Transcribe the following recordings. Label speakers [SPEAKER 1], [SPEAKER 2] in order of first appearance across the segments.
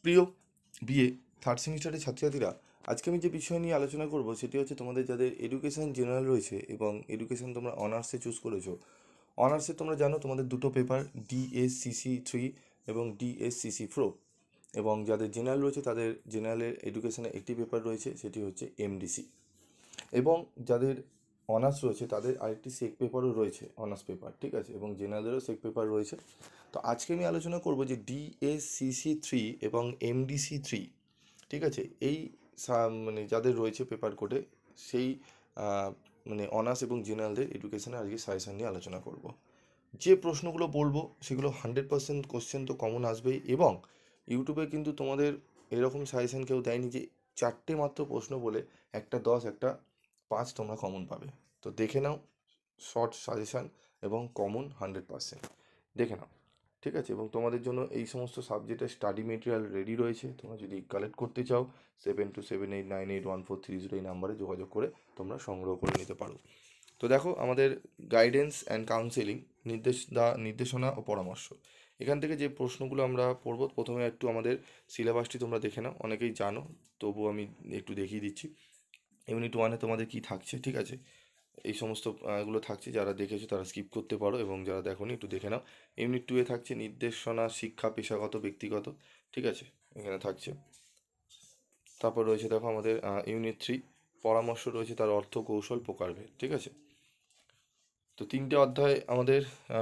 [SPEAKER 1] প্রিয় BA third সেমিস্টারের ছাত্রছাত্রীরা, আজকে আমি যে বিষয় নিয়ে আলোচনা করব সেটি হচ্ছে তোমাদের যাদের এডুকেশন জেনারেল রয়েছে এবং এডুকেশন তোমরা অনার্সে চুজ করেছো। অনার্সে তোমরা জানো তোমাদের দুটো পেপার, DSCC 3 এবং DSCC 4, এবং যাদের জেনারেল রয়েছে তাদের জেনারেলের এডুকেশনে একটি পেপার রয়েছে, সেটি হচ্ছে MDC। এবং যাদের অনার্স রয়েছে তাদের আরেকটি সেক পেপারও রয়েছে, অনার্স পেপার, ঠিক আছে, এবং জেনারেলেরও সেক পেপার রয়েছে। তো আজকে আমি আলোচনা করব যে DSCC 3 এবং MDC 3, ঠিক আছে, এই মানে যাদের রয়েছে পেপার কোডে, সেই আহ, মানে অনার্স এবং জেনারেলদের এডুকেশনে আজকে সাজেশন নিয়ে আলোচনা করব। যে প্রশ্নগুলো বলবো সেগুলো 100% কোশ্চেন তো কমন আসবেই, এবং ইউটিউবে কিন্তু তোমাদের এরকম সাজেশন কেউ দেয়নি যে চারটে মাত্র প্রশ্ন বলে একটা 10 একটা 5 তোমরা কমন পাবে। তো দেখে নাও শর্ট সাজেশান এবং কমন 100% দেখে নাও, ঠিক আছে। এবং তোমাদের জন্য এই সমস্ত সাবজেক্টের স্টাডি মেটেরিয়াল রেডি রয়েছে। তোমরা যদি কালেক্ট করতে চাও 7278981430 এই নাম্বারে যোগাযোগ করে তোমরা সংগ্রহ করে নিতে পারো। তো দেখো, আমাদের গাইডেন্স অ্যান্ড কাউন্সেলিং, নির্দেশনা ও পরামর্শ, এখান থেকে যে প্রশ্নগুলো আমরা পড়ব, প্রথমে একটু আমাদের সিলেবাসটি তোমরা দেখে নাও, অনেকেই জানো, তবুও আমি একটু দেখিয়ে দিচ্ছি। ইউনিট 1-এ তোমাদের কি থাকছে, ঠিক আছে, এই সমস্ত এগুলো থাকছে। যারা দেখেছো তারা স্কিপ করতে পারো, এবং যারা দেখোনি একটু দেখে নাও। ইউনিট 2-এ থাকছে নির্দেশনা, শিক্ষা, পেশাগত, ব্যক্তিগত, ঠিক আছে, এখানে থাকছে। তারপর রয়েছে দেখো আমাদের ইউনিট 3, পরামর্শ রয়েছে, তার অর্থ, কৌশল, প্রকারভেদ, ঠিক আছে। তো তিনটে অধ্যায় আমাদের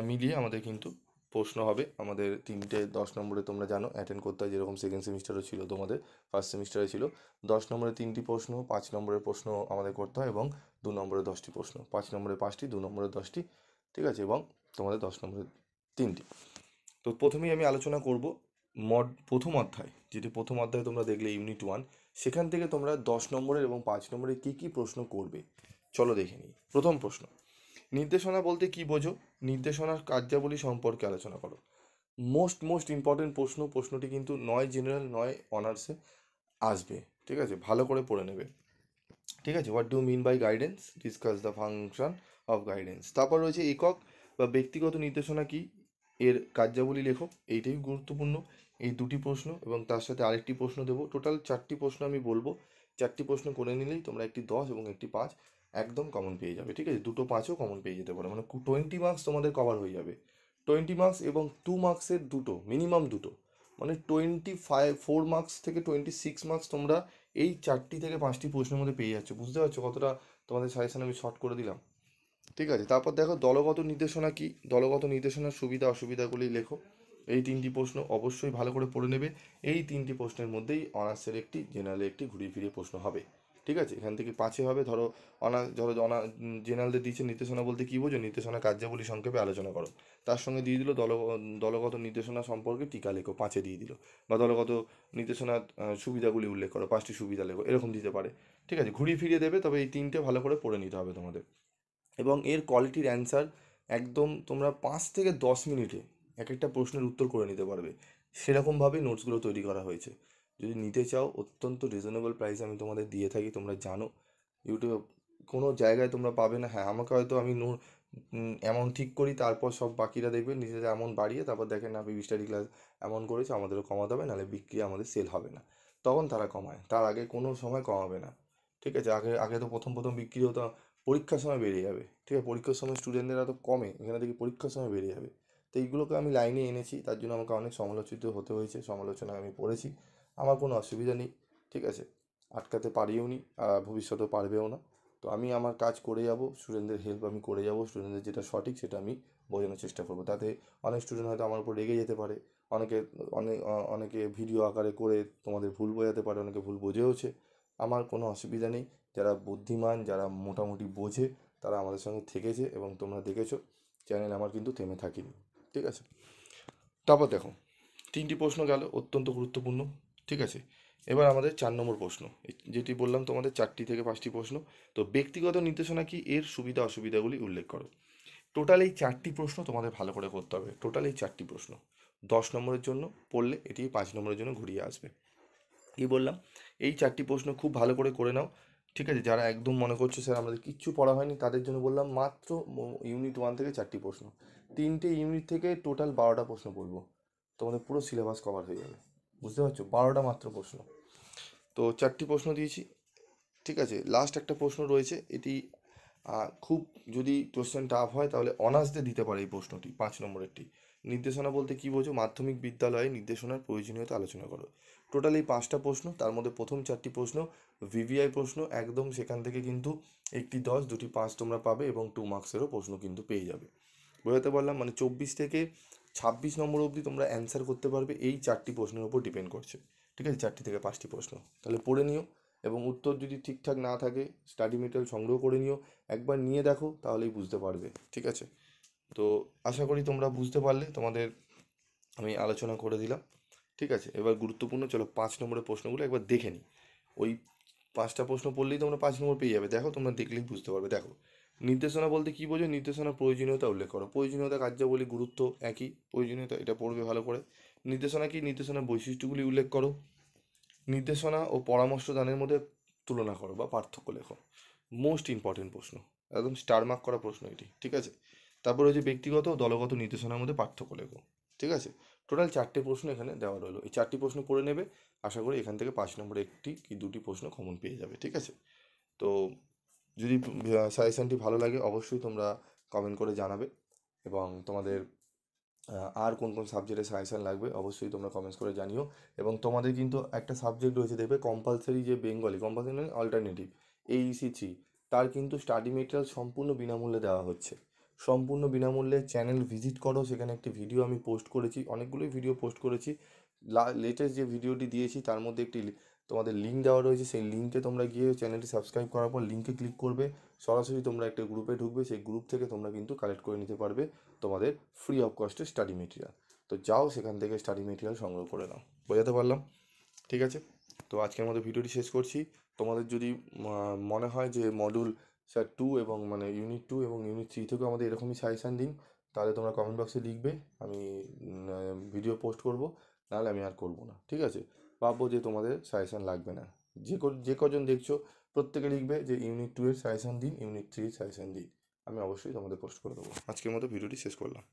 [SPEAKER 1] মিলিয়ে আমাদের কিন্তু প্রশ্ন হবে। আমাদের তিনটে 10 নম্বরে তোমরা জানো অ্যাটেন্ড করতে হয়, যেরকম সেকেন্ড সেমিস্টারে ছিল, তোমাদের ফার্স্ট সেমিস্টারে ছিল 10 নম্বরে 3টি প্রশ্ন, 5 নম্বরের প্রশ্ন আমাদের করতে হয়, এবং 2 নম্বরে 10টি প্রশ্ন, 5 নম্বরে 5টি, 2 নম্বরে 10টি, ঠিক আছে, এবং তোমাদের 10 নম্বরে 3টি। তো প্রথমেই আমি আলোচনা করব প্রথম অধ্যায়, যেটি প্রথম অধ্যায় তোমরা দেখলে ইউনিট 1, সেখান থেকে তোমরা 10 নম্বরের এবং 5 নম্বরের কী কী প্রশ্ন করবে চলো দেখে নিই। প্রথম প্রশ্ন, নির্দেশনা বলতে কি বোঝো? নির্দেশনার কার্যাবলী সম্পর্কে আলোচনা করো। মোস্ট ইম্পর্টেন্ট প্রশ্ন। প্রশ্নটি কিন্তু নয় জেনারেল নয় অনার্সে আসবে, ঠিক আছে, ভালো করে পড়ে নেবে, ঠিক আছে। What do mean by guidance, discuss the function of guidance. তারপর রয়েছে একক বা ব্যক্তিগত নির্দেশনা কি, এর কার্যাবলী লেখো, এইটাই গুরুত্বপূর্ণ। এই দুটি প্রশ্ন এবং তার সাথে আরেকটি প্রশ্ন দেবো, টোটাল 4টি প্রশ্ন আমি বলবো। 4টি প্রশ্ন করে নিলেই তোমরা একটি 10 এবং একটি 5 একদম কমন পেয়ে যাবে, ঠিক আছে। দুটো 5ও কমন পেয়ে যেতে পারো, মানে 20 মার্কস তোমাদের কভার হয়ে যাবে। 20 মার্কস এবং 2 মার্কসের দুটো, মিনিমাম দুটো, মানে 4 মার্কস থেকে 26 মার্কস তোমরা এই 4টি থেকে 5টি প্রশ্নের মধ্যে পেয়ে যাচ্ছ। বুঝতে পারছো কতটা তোমাদের সাজেশন আমি শর্ট করে দিলাম, ঠিক আছে। তারপর দেখো দলগত নির্দেশনা কি, দলগত নির্দেশনার সুবিধা অসুবিধাগুলি লেখো। এই 3টি প্রশ্ন অবশ্যই ভালো করে পড়ে নেবে। এই 3টি প্রশ্নের মধ্যেই অনার্সের একটি, জেনারেলে একটি ঘুরিয়ে ফিরিয়ে প্রশ্ন হবে, ঠিক আছে। এখান থেকে 5-এ হবে। ধরো জেনারেলদের দিচ্ছে নির্দেশনা বলতে কী বোঝো, নির্দেশনা কার্যাবলী সংক্ষেপে আলোচনা করো। তার সঙ্গে দিয়ে দিল দলগত নির্দেশনা সম্পর্কে টিকা লেখো, 5-এ দিয়ে দিল। বা দলগত নির্দেশনার সুবিধাগুলি উল্লেখ করো, 5টি সুবিধা লেখো, এরকম দিতে পারে, ঠিক আছে। ঘুরিয়ে ফিরিয়ে দেবে, তবে এই 3টে ভালো করে পড়ে নিতে হবে তোমাদের। এবং এর কোয়ালিটির অ্যান্সার একদম তোমরা 5 থেকে 10 মিনিটে এক একটা প্রশ্নের উত্তর করে নিতে পারবে, সেরকমভাবেই নোটসগুলো তৈরি করা হয়েছে। যদি নিতে চাও অত্যন্ত রিজনেবল প্রাইসে আমি তোমাদের দিয়ে থাকি, তোমরা জানো। ইউটিউবে কোনো জায়গায় তোমরা পাবে না। হ্যাঁ, আমাকে হয়তো আমি অ্যামাউন্ট ঠিক করি, তারপর সব বাকিরা দেখবে নিজেদের অ্যামাউন্ট বাড়িয়ে তারপর দেখেন না পিভি স্টাডি ক্লাস অ্যামাউন্ট করেছে, আমাদেরও কমাতে হবে, নাহলে বিক্রি আমাদের সেল হবে না, তখন তারা কমায়। তার আগে কোনো সময় কমাবে না, ঠিক আছে। আগে আগে তো প্রথম প্রথম বিক্রি হতো, পরীক্ষার সময় বেরিয়ে যাবে, ঠিক আছে। পরীক্ষার সময় স্টুডেন্টরা তো কমে, এখানে দেখি পরীক্ষার সময় বেরিয়ে যাবে। তো এইগুলোকে আমি লাইনে এনেছি, তার জন্য আমাকে অনেক সমালোচিত হতে হয়েছে, সমালোচনায় আমি পড়েছি। আমার কোনো অসুবিধা নেই, ঠিক আছে, আটকাতে পারিও নি, ভবিষ্যতেও পারবেও না। তো আমি আমার কাজ করে যাব, স্টুডেন্টদের হেল্প আমি করে যাব, স্টুডেন্টদের যেটা সঠিক সেটা আমি বোঝানোর চেষ্টা করবো। তাতে অনেক স্টুডেন্ট হয়তো আমার উপর রেগে যেতে পারে, অনেকে অনেকে ভিডিও আকারে করে তোমাদের ভুল বোঝাতে পারে, অনেকে ভুল বোঝেওছে। আমার কোনো অসুবিধা নেই। যারা বুদ্ধিমান, যারা মোটামুটি বোঝে, তারা আমাদের সঙ্গে থেকেছে, এবং তোমরা দেখেছো চ্যানেল আমার কিন্তু থেমে থাকেনি, ঠিক আছে। তারপর দেখো, 3টি প্রশ্ন গেল, অত্যন্ত গুরুত্বপূর্ণ, ঠিক আছে। এবার আমাদের 4 নম্বর প্রশ্ন, যেটি বললাম তোমাদের 4টি থেকে 5টি প্রশ্ন। তো ব্যক্তিগত নির্দেশনা কি, এর সুবিধা অসুবিধাগুলি উল্লেখ করো। টোটাল এই 4টি প্রশ্ন তোমাদের ভালো করে করতে হবে। টোটাল এই 4টি প্রশ্ন 10 নম্বরের জন্য পড়লে এটি 5 নম্বরের জন্য ঘুরিয়ে আসবে। কী বললাম, এই 4টি প্রশ্ন খুব ভালো করে নাও, ঠিক আছে। যারা একদম মনে করছো স্যার আমাদের কিচ্ছু পড়া হয়নি, তাদের জন্য বললাম মাত্র ইউনিট 1 থেকে 4টি প্রশ্ন, 3টে ইউনিট থেকে টোটাল 12টা প্রশ্ন পড়বো, তোমাদের পুরো সিলেবাস কভার হয়ে যাবে। বুঝতে পারছো? 12টা মাত্র প্রশ্ন। তো 4টি প্রশ্ন দিয়েছি, ঠিক আছে। লাস্ট একটা প্রশ্ন রয়েছে, এটি খুব যদি কোশ্চেন টাফ হয় তাহলে অনার্সদের দিতে পারে এই প্রশ্নটি, 5 নম্বরেরটি। নির্দেশনা বলতে কী বোঝো? মাধ্যমিক বিদ্যালয়ে নির্দেশনার প্রয়োজনীয়তা আলোচনা করো। টোটাল এই 5টা প্রশ্ন, তার মধ্যে প্রথম 4টি প্রশ্ন ভিভিআই প্রশ্ন, একদম সেখান থেকে কিন্তু একটি 10, 2টি 5 তোমরা পাবে এবং 2 মার্কসেরও প্রশ্ন কিন্তু পেয়ে যাবে। বোঝাতে পারলাম? মানে 24 থেকে 26 নম্বর অবধি তোমরা অ্যান্সার করতে পারবে, এই 4টি প্রশ্নের উপর ডিপেন্ড করছে, ঠিক আছে। 4টি থেকে 5টি প্রশ্ন তাহলে পড়ে নিও, এবং উত্তর যদি ঠিকঠাক না থাকে স্টাডি মেটেরিয়াল সংগ্রহ করে নিও, একবার নিয়ে দেখো তাহলেই বুঝতে পারবে, ঠিক আছে। তো আশা করি তোমরা বুঝতে পারলে, তোমাদের আমি আলোচনা করে দিলাম, ঠিক আছে। এবার গুরুত্বপূর্ণ, চলো 5 নম্বরের প্রশ্নগুলো একবার দেখে নিই। ওই 5টা প্রশ্ন পড়লেই তোমরা 5 নম্বর পেয়ে যাবে, দেখো তোমরা দেখলেই বুঝতে পারবে। দেখো, নির্দেশনা বলতে কী বোঝো? নির্দেশনার প্রয়োজনীয়তা উল্লেখ করো। প্রয়োজনীয়তা, কার্যাবলী, গুরুত্ব একই, প্রয়োজনীয়তা এটা পড়বে ভালো করে। নির্দেশনা কি? নির্দেশনার বৈশিষ্ট্যগুলি উল্লেখ করো। নির্দেশনা ও পরামর্শ দানের মধ্যে তুলনা করো বা পার্থক্য লেখো। মোস্ট ইম্পর্টেন্ট প্রশ্ন, একদম স্টার মার্ক করা প্রশ্ন এটি, ঠিক আছে। তারপরে হচ্ছে ব্যক্তিগত ও দলগত নির্দেশনার মধ্যে পার্থক্য লেখো, ঠিক আছে। টোটাল 4টে প্রশ্ন এখানে দেওয়া রইলো, এই 4টি প্রশ্ন পড়ে নেবে। আশা করি এখান থেকে 5 নম্বরে 1টি কি 2টি প্রশ্ন কমন পেয়ে যাবে, ঠিক আছে। তো যদি সাজেশানটি ভালো লাগে অবশ্যই তোমরা কমেন্ট করে জানাবে, এবং তোমাদের আর কোন কোন সাবজেক্টের সাজেশান লাগবে অবশ্যই তোমরা কমেন্টস করে জানিও। এবং তোমাদের কিন্তু একটা সাবজেক্ট রয়েছে দেখবে কম্পালসারি, যে বেঙ্গলি, কম্পালসারি মানে অল্টারনেটিভ, AEC3, তার কিন্তু স্টাডি মেটেরিয়াল সম্পূর্ণ বিনামূল্যে দেওয়া হচ্ছে, সম্পূর্ণ বিনামূল্যে। চ্যানেল ভিজিট করো, সেখানে একটি ভিডিও আমি পোস্ট করেছি, অনেকগুলোই ভিডিও পোস্ট করেছি। লেটেস্ট যে ভিডিওটি দিয়েছি তার মধ্যে একটি তোমাদের লিঙ্ক দেওয়া রয়েছে, সেই লিঙ্কে তোমরা গিয়ে চ্যানেলটি সাবস্ক্রাইব করার পর লিঙ্কে ক্লিক করবে, সরাসরি তোমরা একটা গ্রুপে ঢুকবে, সেই গ্রুপ থেকে তোমরা কিন্তু কালেক্ট করে নিতে পারবে তোমাদের ফ্রি অফ কস্টে স্টাডি মেটেরিয়াল। তো যাও সেখান থেকে স্টাডি মেটেরিয়াল সংগ্রহ করে নাও। বোঝাতে পারলাম? ঠিক আছে। তো আজকের মতো ভিডিওটি শেষ করছি। তোমাদের যদি মনে হয় যে মডিউল 2 এবং মানে ইউনিট 2 এবং ইউনিট 3 থেকেও আমাদের এরকমই সাজেশান দিন, তাহলে তোমরা কমেন্ট বক্সে লিখবে, আমি ভিডিও পোস্ট করব, নাহলে আমি আর করব না, ঠিক আছে। ভাববো যে তোমাদের সাজেশান লাগবে না, যে কজন দেখছো প্রত্যেকে লিখবে যে ইউনিট 2 এর সাজেশান দিন, ইউনিট 3 এর সাজেশান দিন, আমি অবশ্যই তোমাদের পোস্ট করে দেবো। আজকের মতো ভিডিওটি শেষ করলাম।